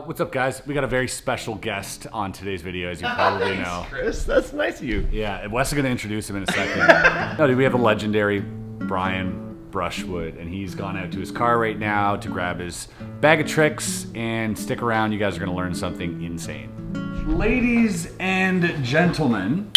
What's up, guys? We got a very special guest on today's video, as you probably know. Chris, that's nice of you. Yeah, and Wes is going to introduce him in a second. No, dude, we have a legendary Brian Brushwood, and he's gone out to his car right now to grab his bag of tricks, and stick around. You guys are going to learn something insane. Ladies and gentlemen,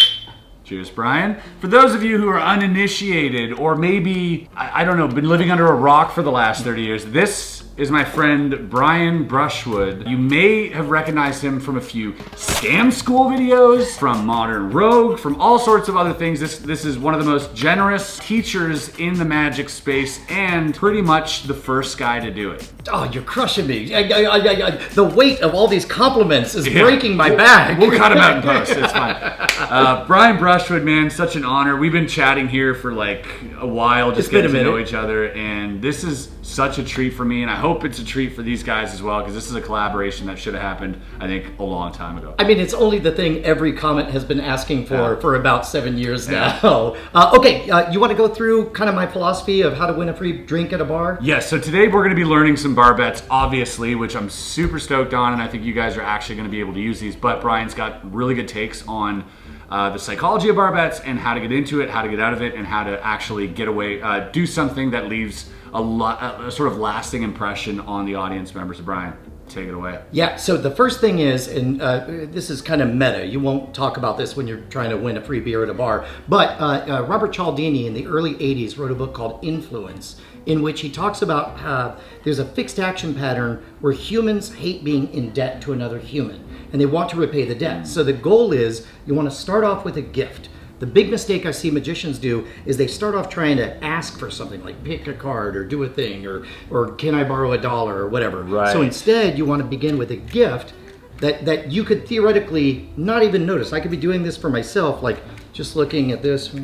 cheers, Brian. For those of you who are uninitiated, or maybe, I don't know, been living under a rock for the last 30 years, this is my friend Brian Brushwood. You may have recognized him from a few scam school videos, from Modern Rogue, from all sorts of other things. This is one of the most generous teachers in the magic space, and pretty much the first guy to do it. Oh, you're crushing me. The weight of all these compliments is breaking my back. We'll cut him out in post, it's fine. Brian Brushwood, man, such an honor. We've been chatting here for like a while, just getting to know each other, and this is such a treat for me, and I hope it's a treat for these guys as well, because this is a collaboration that should have happened, I think, a long time ago. I mean, it's only the thing every comment has been asking for about 7 years now. Okay, you want to go through kind of my philosophy of how to win a free drink at a bar? Yes, so today we're going to be learning some bar bets, obviously, which I'm super stoked on, and I think you guys are actually going to be able to use these, but Brian's got really good takes on the psychology of bar bets, and how to get into it, how to get out of it, and how to actually get away, do something that leaves a sort of lasting impression on the audience members. So Brian, take it away. Yeah, so the first thing is, and this is kind of meta, you won't talk about this when you're trying to win a free beer at a bar, but Robert Cialdini in the early 80s wrote a book called Influence, in which he talks about there's a fixed action pattern where humans hate being in debt to another human, and they want to repay the debt. So the goal is you want to start off with a gift. The big mistake I see magicians do is they start off trying to ask for something, like pick a card or do a thing, or can I borrow $1 or whatever. Right. So instead, you want to begin with a gift that you could theoretically not even notice. I could be doing this for myself, like just looking at this.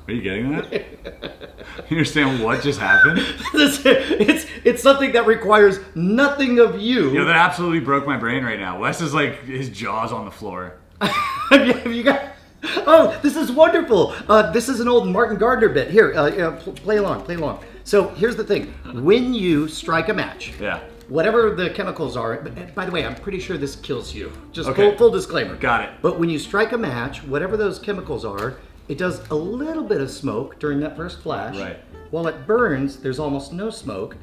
Are you getting that? You understand what just happened? It's something that requires nothing of you. That absolutely broke my brain right now. Wes is like, his jaw's on the floor. Have you got? Oh, this is wonderful. This is an old Martin Gardner bit. Here, play along. So here's the thing. When you strike a match, whatever the chemicals are, by the way, I'm pretty sure this kills you. Just full disclaimer. Got it. But when you strike a match, whatever those chemicals are, it does a little bit of smoke during that first flash. Right. While it burns, there's almost no smoke.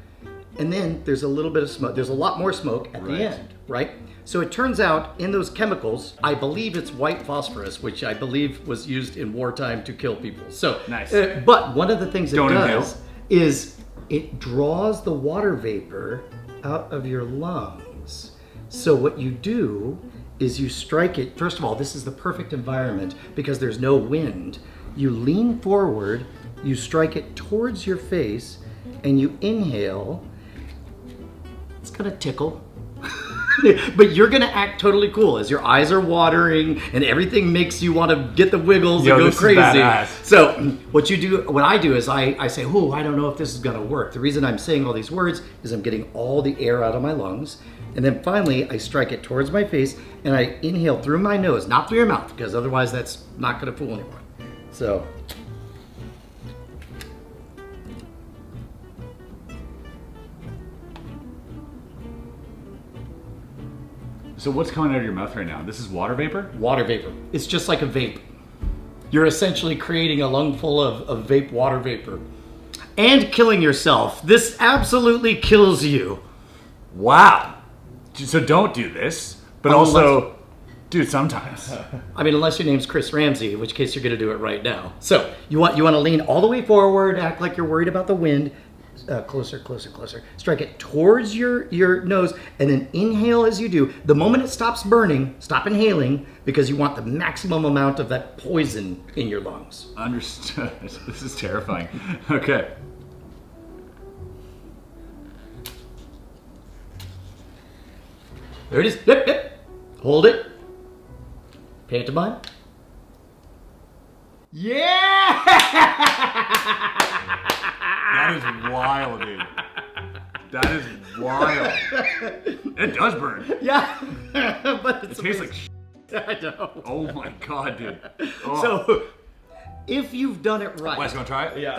And then there's a little bit of smoke. There's a lot more smoke at the end, right? So it turns out in those chemicals, I believe it's white phosphorus, which I believe was used in wartime to kill people. So, nice. But one of the things it does is it draws the water vapor out of your lungs. So what you do is you strike it. First of all, this is the perfect environment because there's no wind. You lean forward, you strike it towards your face, and you inhale. It's gonna tickle, but you're gonna act totally cool as your eyes are watering and everything makes you want to get the wiggles and go crazy. So what I do is I say, oh, I don't know if this is gonna work. The reason I'm saying all these words is I'm getting all the air out of my lungs. And then finally, I strike it towards my face, and I inhale through my nose, not through your mouth, because otherwise that's not going to fool anyone. So. So what's coming out of your mouth right now? This is water vapor? Water vapor. It's just like a vape. You're essentially creating a lung full of vape water vapor. And killing yourself. This absolutely kills you. Wow. So don't do this, but also do it sometimes. I mean, unless your name's Chris Ramsay, in which case you're going to do it right now. So you want to lean all the way forward, act like you're worried about the wind. Closer. Strike it towards your nose, and then inhale as you do. The moment it stops burning, stop inhaling, because you want the maximum amount of that poison in your lungs. Understood. This is terrifying. Okay. There it is. Yep. Hold it. Pantomime. Yeah! That is wild, dude. That is wild. It does burn. Yeah, but It tastes like shit. I know. Oh my god, dude. Oh. So, if you've done it right. Wes, you want to try it? Yeah.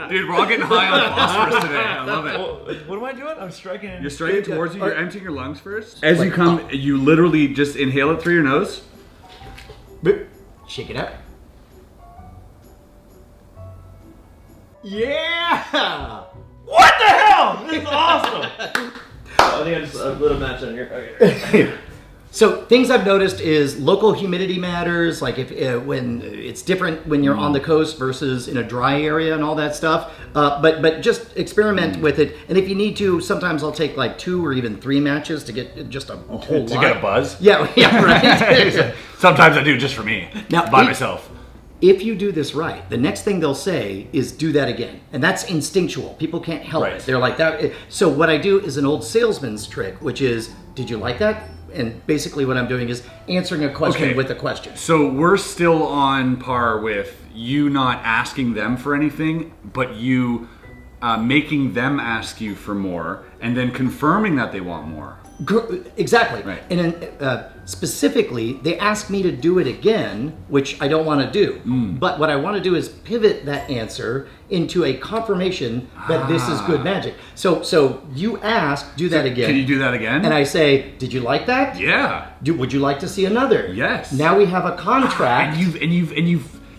Dude, we're all getting high on phosphorus today. I love it. What am I doing? I'm striking in. You're striking towards you. You're emptying your lungs first. As you come, you literally just inhale it through your nose. Shake it up. Yeah! What the hell? This is awesome. I think I just lit a match on here. Okay. So things I've noticed is local humidity matters, like if when it's different when you're on the coast versus in a dry area and all that stuff. But just experiment with it, and if you need to, sometimes I'll take like 2 or even 3 matches to get just a whole lot. To get a buzz? Yeah, right. Sometimes I do just for me, by myself. If you do this right, the next thing they'll say is do that again. And that's instinctual. People can't help it. They're like that. So what I do is an old salesman's trick, which is, did you like that? And basically what I'm doing is answering a question with a question. So we're still on par with you not asking them for anything, but you making them ask you for more and then confirming that they want more. Exactly. Right. And then, specifically, they ask me to do it again, which I don't want to do. But what I want to do is pivot that answer into a confirmation that this is good magic. So you ask, do that again. Can you do that again? And I say, did you like that? Yeah. Would you like to see another? Yes. Now we have a contract.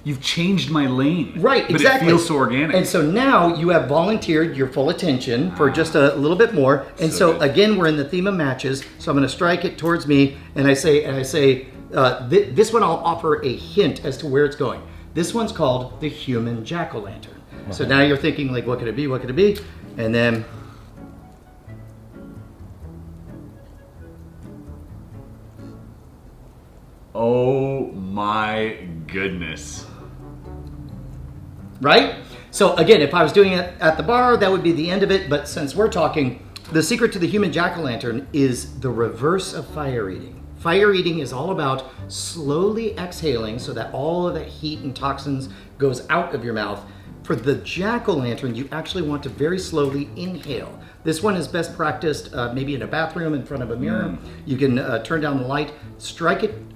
You've changed my lane. Right, but exactly. It feels so organic. And so now you have volunteered your full attention for just a little bit more. And so again, we're in the theme of matches. So I'm going to strike it towards me, and I say, this one I'll offer a hint as to where it's going. This one's called the human jack-o'-lantern. So now you're thinking like, what could it be? What could it be? And then. Oh my goodness. Right? So again, if I was doing it at the bar, that would be the end of it. But since we're talking, the secret to the human jack-o'-lantern is the reverse of fire eating. Fire eating is all about slowly exhaling so that all of that heat and toxins goes out of your mouth. For the jack-o'-lantern, you actually want to very slowly inhale. This one is best practiced maybe in a bathroom in front of a mirror. You can turn down the light, strike it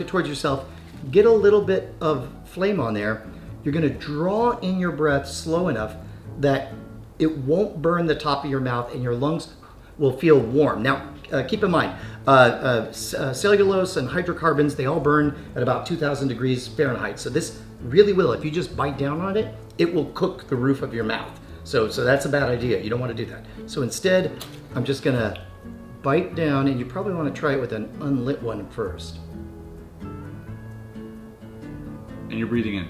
towards yourself, get a little bit of flame on there. You're going to draw in your breath slow enough that it won't burn the top of your mouth and your lungs will feel warm. Now, keep in mind, cellulose and hydrocarbons, they all burn at about 2,000 degrees Fahrenheit. So this really will, if you just bite down on it, it will cook the roof of your mouth. So that's a bad idea. You don't want to do that. So instead, I'm just going to bite down, and you probably want to try it with an unlit one first. And you're breathing in.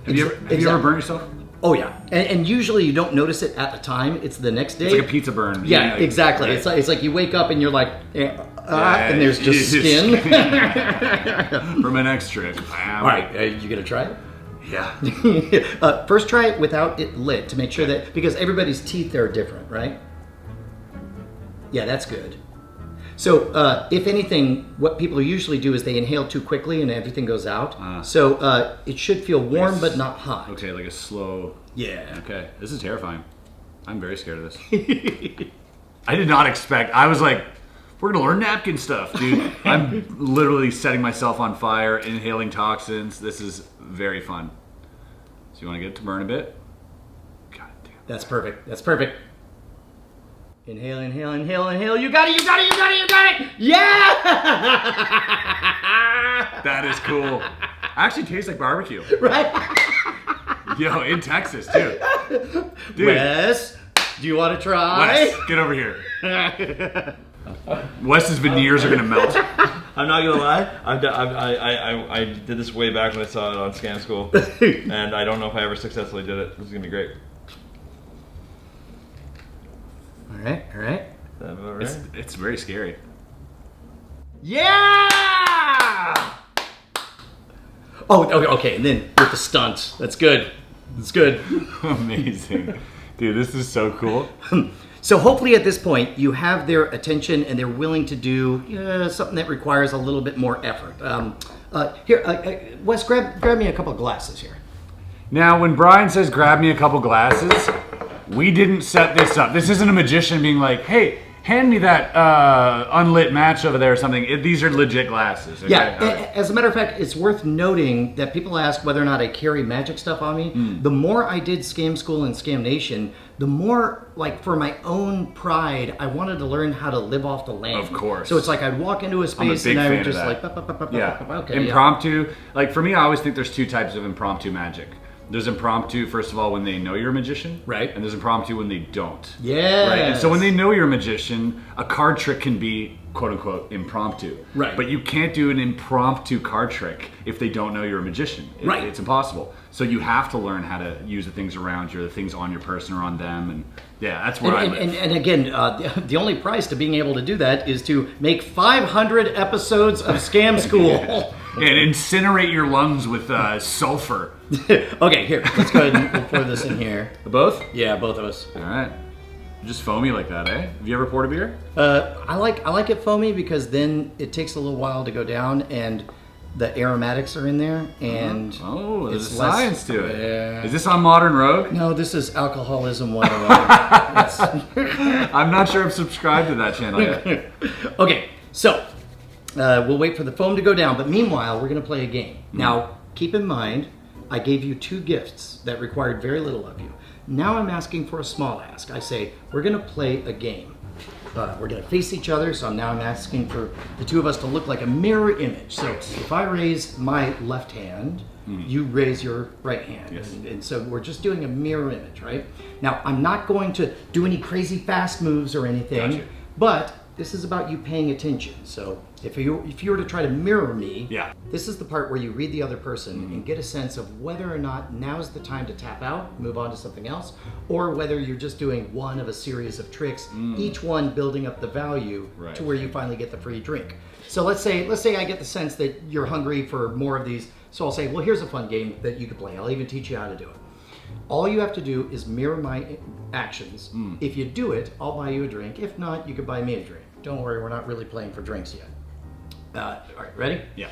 Have you ever burned yourself? Oh yeah, and usually you don't notice it at the time. It's the next day. It's like a pizza burn. Yeah, exactly. Right. It's like you wake up and you're like, and there's just skin. For my next trip. All right, you gonna try it? Yeah. First, try it without it lit to make sure that, because everybody's teeth are different, right? Yeah, that's good. So, if anything, what people usually do is they inhale too quickly and everything goes out. So, it should feel warm but not hot. Okay, like a slow. Yeah. Okay, this is terrifying. I'm very scared of this. I did not expect. I was like, we're gonna learn napkin stuff, dude. I'm literally setting myself on fire, inhaling toxins. This is very fun. So you want to get it to burn a bit? God damn. That's perfect. That's perfect. Inhale, inhale, inhale, inhale. You got it, you got it, you got it, you got it! Yeah! That is cool. Actually tastes like barbecue. Right? Yo, in Texas, too. Dude. Wes, do you want to try? Wes, get over here. Wes's veneers are going to melt. I'm not gonna lie. I did this way back when I saw it on Scam School, and I don't know if I ever successfully did it. This is gonna be great. All right, all right. All right. It's very scary. Yeah! Oh, okay. And then with the stunt, that's good. That's good. Amazing, dude. This is so cool. So hopefully at this point you have their attention and they're willing to do something that requires a little bit more effort. Here, Wes, grab me a couple of glasses here. Now, when Brian says grab me a couple glasses, we didn't set this up. This isn't a magician being like, hey, hand me that unlit match over there or something. These are legit glasses. Okay? Yeah, as a matter of fact, it's worth noting that people ask whether or not I carry magic stuff on me. The more I did Scam School and Scam Nation, the more, like, for my own pride, I wanted to learn how to live off the land. Of course. So it's like I'd walk into a space and I would just like, okay. Impromptu. Like, for me, I always think there's two types of impromptu magic. There's impromptu, first of all, when they know you're a magician. Right. And there's impromptu when they don't. Yeah. Right. And so when they know you're a magician, a card trick can be, quote unquote, impromptu. Right. But you can't do an impromptu card trick if they don't know you're a magician. Right. It's impossible. So you have to learn how to use the things around you, the things on your person or on them. And yeah, that's where I live. And again, the only price to being able to do that is to make 500 episodes of Scam School. And incinerate your lungs with sulfur. Okay, here, let's go ahead and we'll pour this in here. Both? Yeah, both of us. All right. Just foamy like that, eh? Have you ever poured a beer? I like it foamy because then it takes a little while to go down and the aromatics are in there and there's it's science to it. Yeah. Is this on Modern Rogue? No, this is Alcoholism 101. I'm not sure I'm subscribed to that channel yet. Okay, so we'll wait for the foam to go down, but meanwhile, we're going to play a game. Now, keep in mind, I gave you 2 gifts that required very little of you. Now I'm asking for a small ask. I say, we're going to play a game. We're going to face each other, so now I'm asking for the 2 of us to look like a mirror image. So if I raise my left hand, you raise your right hand. Yes. And so we're just doing a mirror image, right? Now, I'm not going to do any crazy fast moves or anything, Gotcha. but this is about you paying attention. So if you were to try to mirror me, this is the part where you read the other person and get a sense of whether or not now's the time to tap out, move on to something else, or whether you're just doing one of a series of tricks, each one building up the value to where you finally get the free drink. So let's say I get the sense that you're hungry for more of these. So I'll say, well, here's a fun game that you could play. I'll even teach you how to do it. All you have to do is mirror my actions. If you do it, I'll buy you a drink. If not, you could buy me a drink. Don't worry, we're not really playing for drinks yet. All right, ready? Yeah.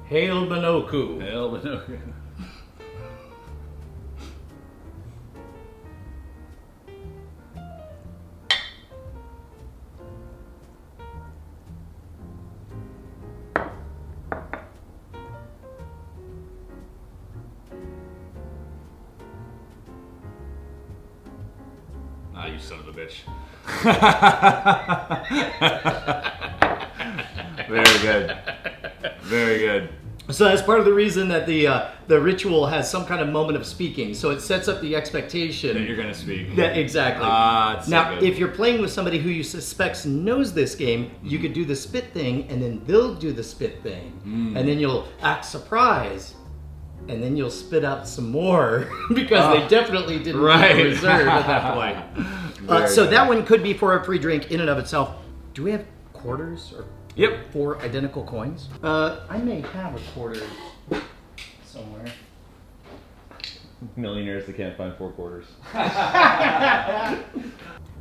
Hail Minoku. Hail Minoku. Ah, you son of a bitch. Very good. Very good. So that's part of the reason that the ritual has some kind of moment of speaking. So it sets up the expectation that you're going to speak. Exactly. Now, so if you're playing with somebody who you suspect knows this game, you could do the spit thing, and then they'll do the spit thing, and then you'll act surprised, and then you'll spit out some more because they definitely didn't have a reserve at that point. So that one could be for a free drink in and of itself. Do we have quarters or? Yep. 4 identical coins. I may have a quarter somewhere. Millionaires that can't find 4 quarters.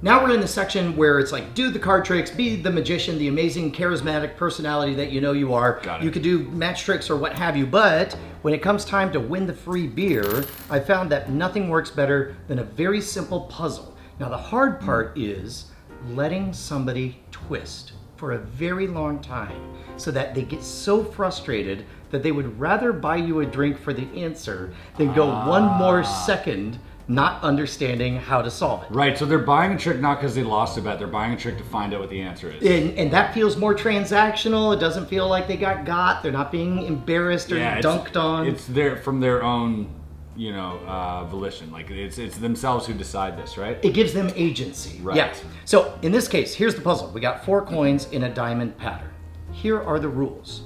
Now we're in the section where it's like, do the card tricks, be the magician, the amazing, charismatic personality that you know you are. Got it. You could do match tricks or what have you, but when it comes time to win the free beer, I found that nothing works better than a very simple puzzle. Now the hard part is letting somebody twist for a very long time so that they get so frustrated that they would rather buy you a drink for the answer than go one more second not understanding how to solve it. Right, so they're buying a trick not because they lost a bet, they're buying a trick to find out what the answer is. And that feels more transactional. It doesn't feel like they got. They're not being embarrassed or dunked on. It's from their own, volition. Like it's themselves who decide this, right? It gives them agency. Right. Yeah. So in this case, here's the puzzle. We got 4 coins in a diamond pattern. Here are the rules.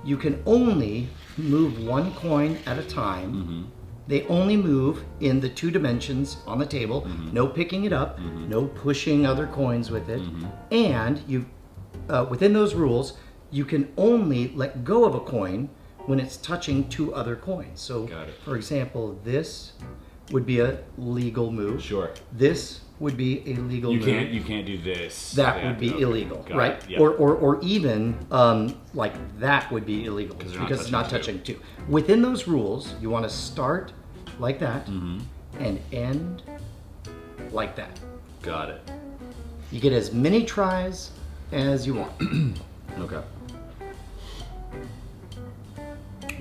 You can only move 1 coin at a time. They only move in the 2 dimensions on the table. No picking it up. No pushing other coins with it. And you, within those rules, you can only let go of a coin when it's touching two other coins. So, for example, this would be a legal move. Sure. This would be a legal move. You can't do this. That would be illegal, right? Or even like that would be illegal because it's not touching two. Within those rules, you want to start like that and end like that. Got it. You get as many tries as you want. Okay.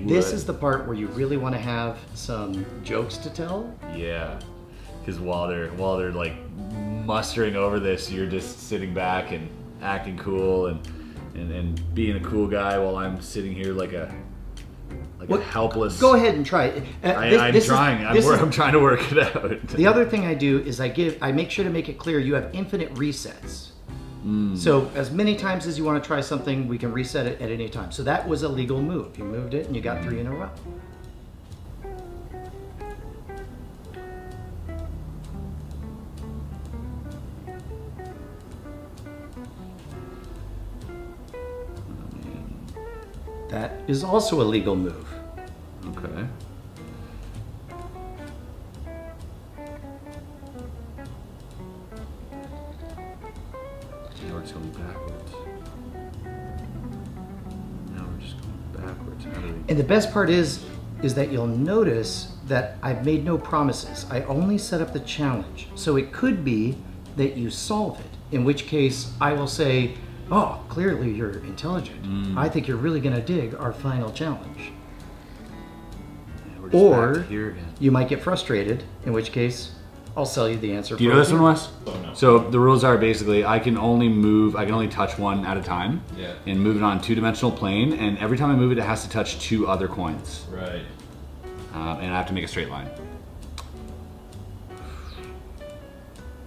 This is the part where you really want to have some jokes to tell. Yeah. Because while they're like mustering over this, you're just sitting back and acting cool and being a cool guy while I'm sitting here like a helpless. Go ahead and try it. I'm trying to work it out. The other thing I do is I make sure to make it clear you have infinite resets. So as many times as you want to try something, we can reset it at any time. So that was a legal move. You moved it and you got 3 in a row. That is also a legal move. Okay. Now we're just going backwards. Now we're just going backwards. And the best part is that you'll notice that I've made no promises. I only set up the challenge. So it could be that you solve it, in which case I will say, oh, clearly you're intelligent. I think you're really going to dig our final challenge. Yeah, or you might get frustrated, in which case I'll sell you the answer. Do you know this one, Wes? Oh, no. So the rules are basically I can only touch one at a time. Yeah. And move it on a 2-dimensional plane, and every time I move it, it has to touch 2 other coins. Right. And I have to make a straight line.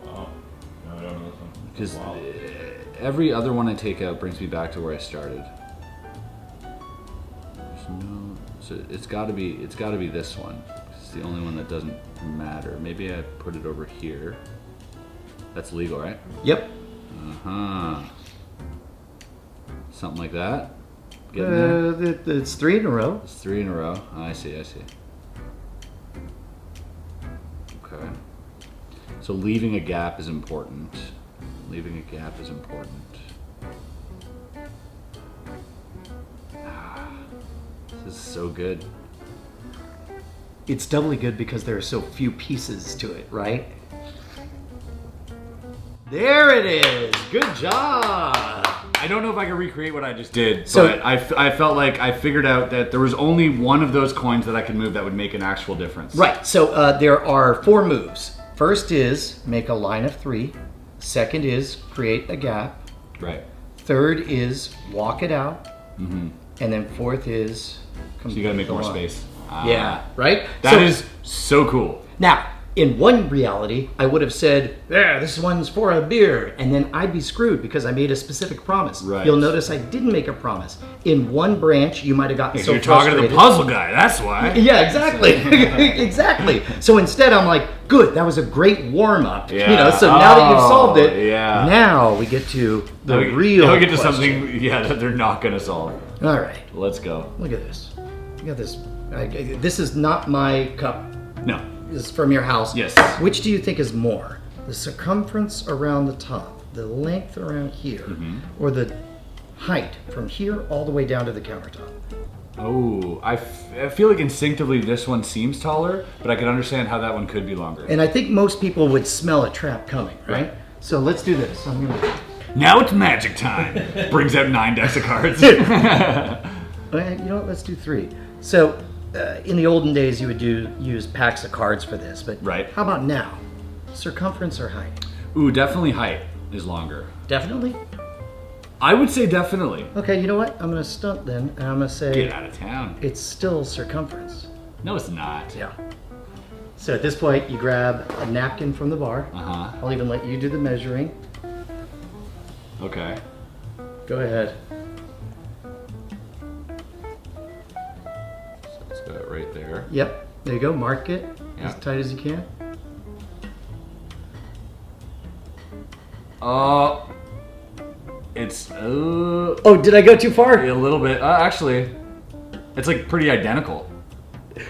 Oh, no, I don't know this one. Because Wow. every other one I take out brings me back to where I started. So it's got to be this one. It's the only one that doesn't matter. Maybe I put it over here. That's legal, right? Yep. Something like that. Getting there? It's 3 in a row. It's 3 in a row. I see. Okay. So leaving a gap is important. Leaving a gap is important. This is so good. It's doubly good because there are so few pieces to it, right? There it is. Good job. I don't know if I can recreate what I just did, but I felt like I figured out that there was only one of those coins that I could move that would make an actual difference. Right. So there are 4 moves. First is make a line of 3. Second is create a gap. Right. Third is walk it out. And then fourth is So you gotta make more space. Yeah, right? That is so cool. Now, in one reality, I would have said, yeah, this one's for a beer. And then I'd be screwed because I made a specific promise. Right. You'll notice I didn't make a promise. In one branch, you might have gotten so you're frustrated. talking to the puzzle guy, that's why. Yeah, exactly. Exactly. So instead, I'm like, good, that was a great warm-up. Yeah. You know, so now that you've solved it, yeah. Now we get to the real Now we get to question. something, that they're not gonna solve. All right. Let's go. Look at this. Look at this. This is not my cup. No. This is from your house. Yes. Which do you think is more? The circumference around the top, the length around here, or the height from here all the way down to the countertop? Oh, I feel like instinctively this one seems taller, but I can understand how that one could be longer. And I think most people would smell a trap coming, right? So let's do this. I'm gonna... Now it's magic time. Brings out 9 decks of cards. You know what? Let's do 3. So, in the olden days, you would use packs of cards for this, but Right. how about now? Circumference or height? Ooh, definitely height is longer. Definitely? I would say definitely. Okay, you know what? I'm going to stunt then, and I'm going to say Get out of town. it's still circumference. No, it's not. Yeah. So at this point, you grab a napkin from the bar. Uh-huh. I'll even let you do the measuring. Okay. Go ahead. So let's go right there. Yep. There you go. Mark it Yeah. as tight as you can. It's Oh, did I go too far? a little bit. Actually, it's like pretty identical.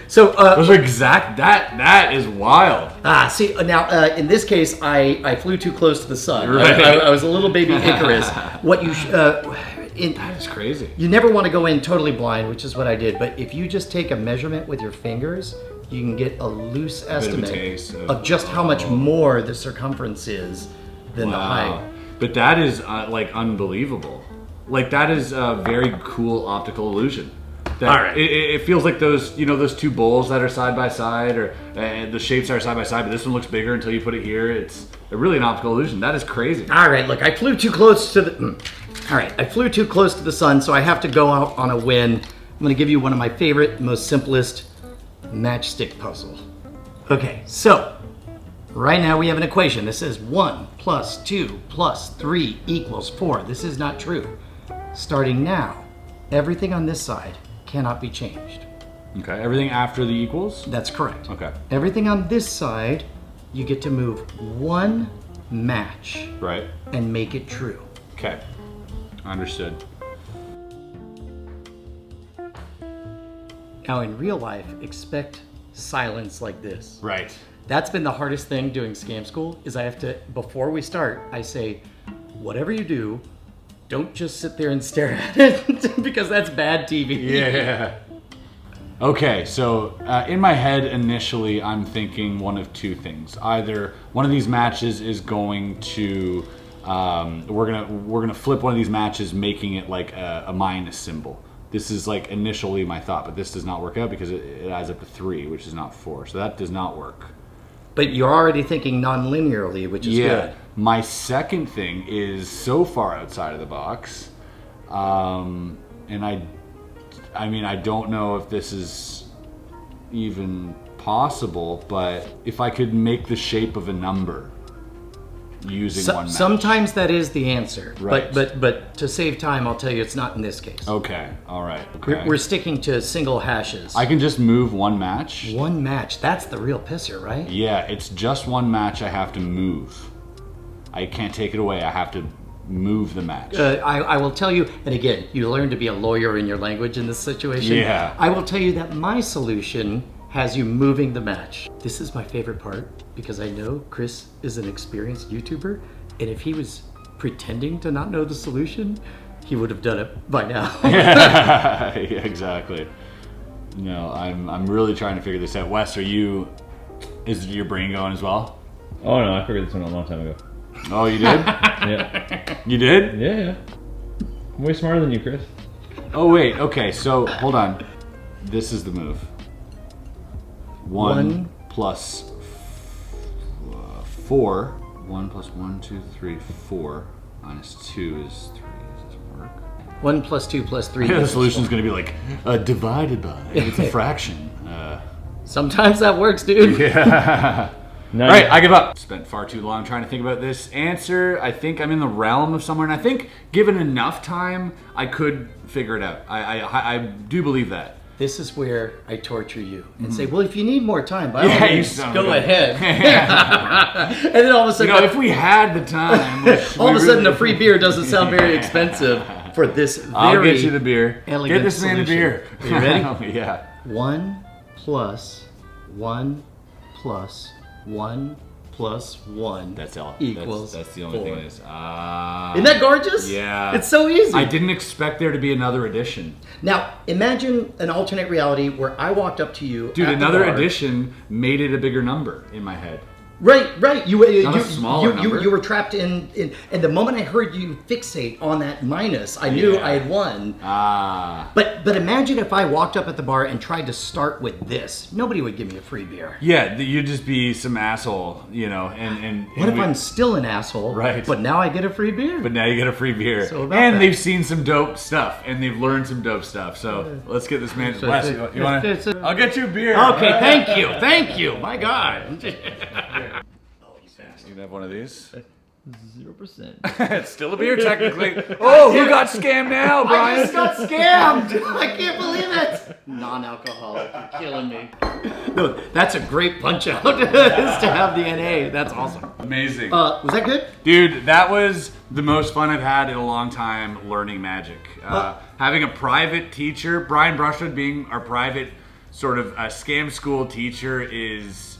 So Those are exact. That is wild. see now in this case, I flew too close to the sun. Right. I was a little baby Icarus. What you That is crazy. you never want to go in totally blind, which is what I did. But if you just take a measurement with your fingers, you can get a loose estimate taste of just how much more the circumference is than the height. But that is like unbelievable. Like that is a very cool optical illusion. That All right. It feels like those, those two bowls that are side by side, or the shapes are side by side, but this one looks bigger until you put it here. It's really an optical illusion. That is crazy. All right, look, I flew too close to the. All right, I flew too close to the sun, so I have to go out on a win. I'm going to give you one of my favorite, most simplest matchstick puzzle. Okay, so right now we have an equation. This says 1 plus 2 plus 3 equals 4. This is not true. Starting now, everything on this side cannot be changed. Okay, everything after the equals? That's correct. Okay. Everything on this side, you get to move one match Right. and make it true. Okay. Understood. Now in real life, expect silence like this. Right. That's been the hardest thing doing Scam School, is I have to, before we start, I say, whatever you do, don't just sit there and stare at it, because that's bad TV. Yeah. Okay, so in my head initially, I'm thinking one of two things. Either one of these matches is going to, we're gonna flip one of these matches, making it like a minus symbol. This is like initially my thought, but this does not work out because it adds up to 3, which is not 4. So that does not work. But you're already thinking non-linearly, which is good. My second thing is so far outside of the box, and I mean, I don't know if this is even possible, but if I could make the shape of a number using one match. Sometimes that is the answer. Right. But to save time, I'll tell you it's not in this case. Okay, all right. Okay. We're sticking to single hashes. I can just move one match? One match. That's the real pisser, right? Yeah, it's just one match I have to move. I can't take it away. I have to move the match. I will tell you, and again, you learn to be a lawyer in your language in this situation. Yeah. I will tell you that my solution has you moving the match. This is my favorite part, because I know Chris is an experienced YouTuber, and if he was pretending to not know the solution, he would have done it by now. Yeah, exactly. No, I'm really trying to figure this out. Wes, is your brain going as well? Oh no, I figured this one a long time ago. Oh, you did? Yeah. You did? Yeah. I'm way smarter than you, Chris. Oh, wait. Okay, so hold on. This is the move. 1 plus 4. 1 plus 1, 2, 3, 4. Minus 2 is 3. Does this work? 1 plus 2 plus 3. The solution's going to be like divided by. It's a fraction. Sometimes that works, dude. Yeah. All right, I give up. Spent far too long trying to think about this answer. I think I'm in the realm of somewhere, and I think given enough time, I could figure it out. I do believe that. This is where I torture you and say, well, if you need more time, by all Yeah, you means, son go of a- ahead. And then all of a sudden, If we had the time, all of a sudden, a free beer doesn't sound very expensive for this very I'll get you the beer. elegant Get this man a solution. beer. Are you ready? Yeah. 1 plus 1 plus 1 plus 1 That's all. equals That's the only 4. thing it is. Isn't that gorgeous? Yeah. It's so easy. I didn't expect there to be another edition. Now, imagine an alternate reality where I walked up to you. Dude, at the another bar. edition made it a bigger number in my head. Right. Not a smaller number. You were trapped in, and the moment I heard you fixate on that minus, I knew I had won. Ah. But imagine if I walked up at the bar and tried to start with this. Nobody would give me a free beer. Yeah, you'd just be some asshole, and What if I'm still an asshole? Right. But now I get a free beer. But now you get a free beer. So about and that. they've seen some dope stuff, and they've learned some dope stuff. So let's get this man. Wes, you want to? I'll get you a beer. Okay, thank you. My God. You can have one of these. 0%. It's still a beer, technically. Oh, who got scammed now, I Brian? just got scammed. I can't believe it. Non-alcoholic, you're killing me. No, that's a great punch out is to have the NA. That's awesome. Amazing. Was that good? Dude, that was the most fun I've had in a long time learning magic. Having a private teacher, Brian Brushwood being our private sort of scam school teacher is,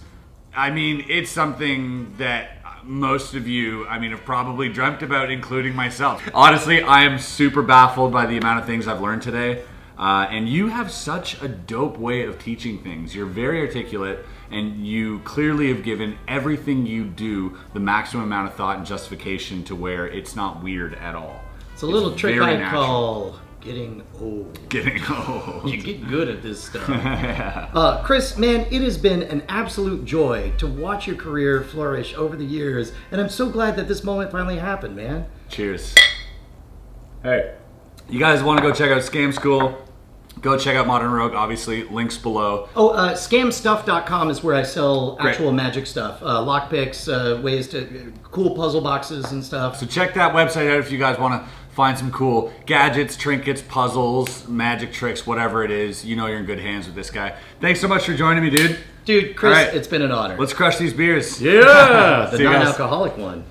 I mean, it's something that most of you, I mean, have probably dreamt about, including myself. Honestly, I am super baffled by the amount of things I've learned today. And you have such a dope way of teaching things. You're very articulate, and you clearly have given everything you do the maximum amount of thought and justification to where it's not weird at all. It's a little trick very I natural. call getting old. Getting old. You get good at this stuff. Chris, man, it has been an absolute joy to watch your career flourish over the years, and I'm so glad that this moment finally happened, man. Cheers. Hey, you guys want to go check out Scam School? Go check out Modern Rogue, obviously. Links below. Oh, scamstuff.com is where I sell actual magic stuff. Lockpicks, ways to... cool puzzle boxes and stuff. So check that website out if you guys want to find some cool gadgets, trinkets, puzzles, magic tricks, whatever it is. You know you're in good hands with this guy. Thanks so much for joining me, dude. Dude, Chris, All right. It's been an honor. Let's crush these beers. Yeah! The See you guys. non-alcoholic one.